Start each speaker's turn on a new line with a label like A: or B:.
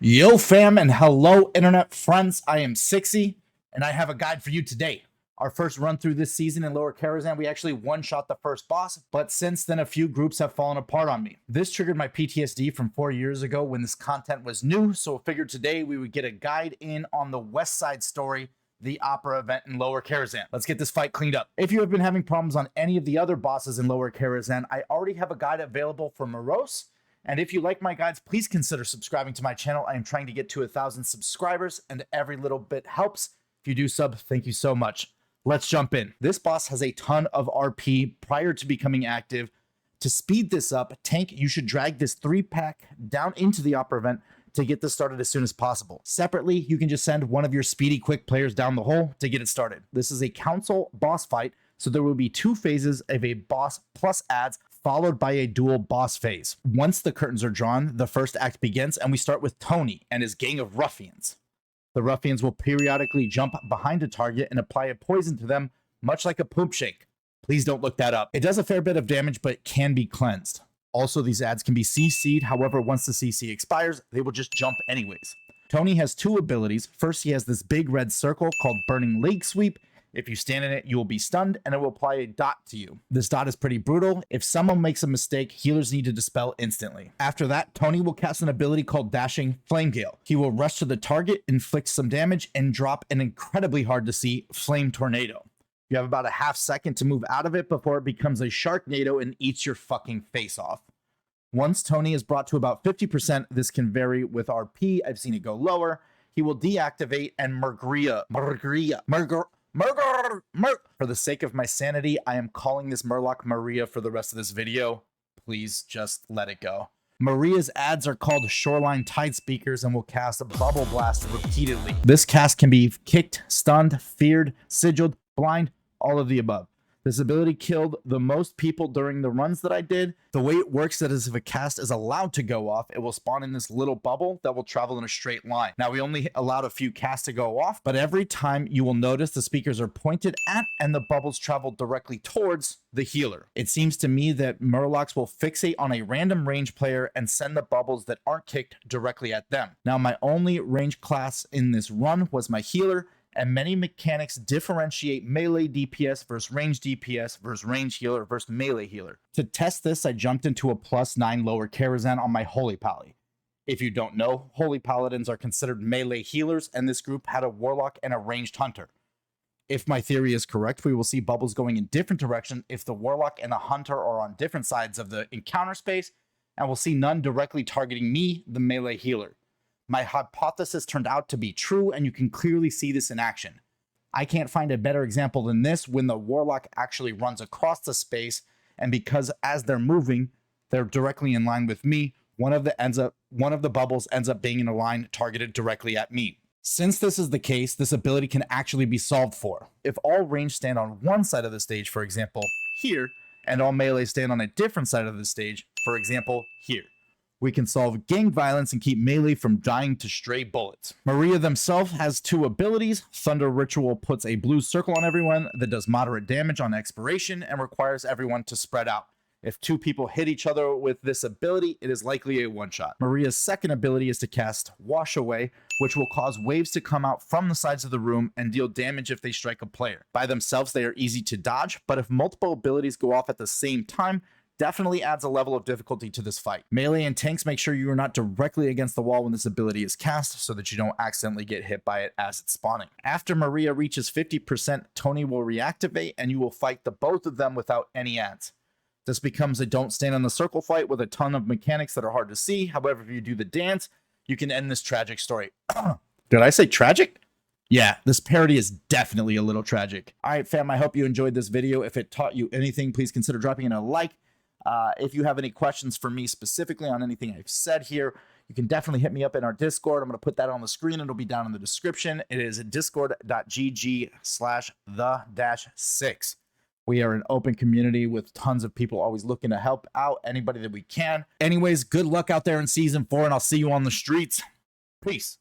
A: Yo fam and hello internet friends, I am Sixy and I have a guide for you today. Our first run through this season in Lower Karazhan, we actually one-shot the first boss, but since then a few groups have fallen apart on me. This triggered my PTSD from 4 years ago when this content was new, so I figured today we would get a guide in on the West Side story, the opera event in Lower Karazhan. Let's get this fight cleaned up. If you have been having problems on any of the other bosses in Lower Karazhan, I already have a guide available for Mrrgria. And if you like my guides, please consider subscribing to my channel. I am trying to get to 1,000 subscribers, and every little bit helps. If you do sub, thank you so much. Let's jump in. This boss has a ton of RP prior to becoming active. To speed this up, Tank, you should drag this 3-pack down into the opera event to get this started as soon as possible. Separately, you can just send one of your speedy quick players down the hole to get it started. This is a council boss fight, so there will be 2 phases of a boss plus adds, followed by a dual boss phase. Once the curtains are drawn, the first act begins, and we start with Tony and his gang of ruffians. The ruffians will periodically jump behind a target and apply a poison to them, much like a poop shake. Please don't look that up. It does a fair bit of damage, but it can be cleansed. Also, these ads can be CC'd, however, once the CC expires, they will just jump anyways. Tony has 2 abilities. First, he has this big red circle called Burning Leg Sweep. If you stand in it, you will be stunned, and it will apply a dot to you. This dot is pretty brutal. If someone makes a mistake, healers need to dispel instantly. After that, Tony will cast an ability called Dashing Flame Gale. He will rush to the target, inflict some damage, and drop an incredibly hard to see Flame Tornado. You have about a half second to move out of it before it becomes a Sharknado and eats your fucking face off. Once Tony is brought to about 50%, this can vary with RP. I've seen it go lower. He will deactivate and Mrrgria. For the sake of my sanity, I am calling this Murloc Maria for the rest of this video. Please just let it go. Maria's ads are called Shoreline Tidespeakers and will cast a Bubble Blast repeatedly. This cast can be kicked, stunned, feared, sigiled, blind, all of the above. This ability killed the most people during the runs that I did. The way it works is if a cast is allowed to go off, it will spawn in this little bubble that will travel in a straight line. Now, we only allowed a few casts to go off, but every time you will notice the speakers are pointed at and the bubbles travel directly towards the healer. It seems to me that Murlocs will fixate on a random range player and send the bubbles that aren't kicked directly at them. Now, my only range class in this run was my healer, and many mechanics differentiate melee DPS versus range DPS versus range healer versus melee healer. To test this, I jumped into a +9 Lower Karazhan on my Holy Pally. If you don't know, Holy Paladins are considered melee healers, and this group had a Warlock and a ranged Hunter. If my theory is correct, we will see bubbles going in different directions if the Warlock and the Hunter are on different sides of the encounter space, and we'll see none directly targeting me, the melee healer. My hypothesis turned out to be true, and you can clearly see this in action. I can't find a better example than this when the Warlock actually runs across the space, and because as they're moving, they're directly in line with me, one of the bubbles ends up being in a line targeted directly at me. Since this is the case, this ability can actually be solved for. If all range stand on one side of the stage, for example, here, and all melee stand on a different side of the stage, for example, here, we can solve gang violence and keep melee from dying to stray bullets. Maria themselves has 2 abilities. Thunder Ritual puts a blue circle on everyone that does moderate damage on expiration and requires everyone to spread out. If 2 people hit each other with this ability, it is likely a one-shot. Maria's second ability is to cast Wash Away, which will cause waves to come out from the sides of the room and deal damage if they strike a player. By themselves, they are easy to dodge, but if multiple abilities go off at the same time, definitely adds a level of difficulty to this fight. Melee and tanks, make sure you are not directly against the wall when this ability is cast so that you don't accidentally get hit by it as it's spawning. After Maria reaches 50%, Tony will reactivate and you will fight the both of them without any ads. This becomes a don't stand in the circle fight with a ton of mechanics that are hard to see. However, if you do the dance, you can end this tragic story. Did I say tragic? Yeah, this parody is definitely a little tragic. All right, fam, I hope you enjoyed this video. If it taught you anything, please consider dropping in a like. If you have any questions for me specifically on anything I've said here, you can definitely hit me up in our Discord. I'm going to put that on the screen. It'll be down in the description. It is discord.gg/the-6. We are an open community with tons of people always looking to help out anybody that we can. Anyways, good luck out there in Season 4, and I'll see you on the streets. Peace.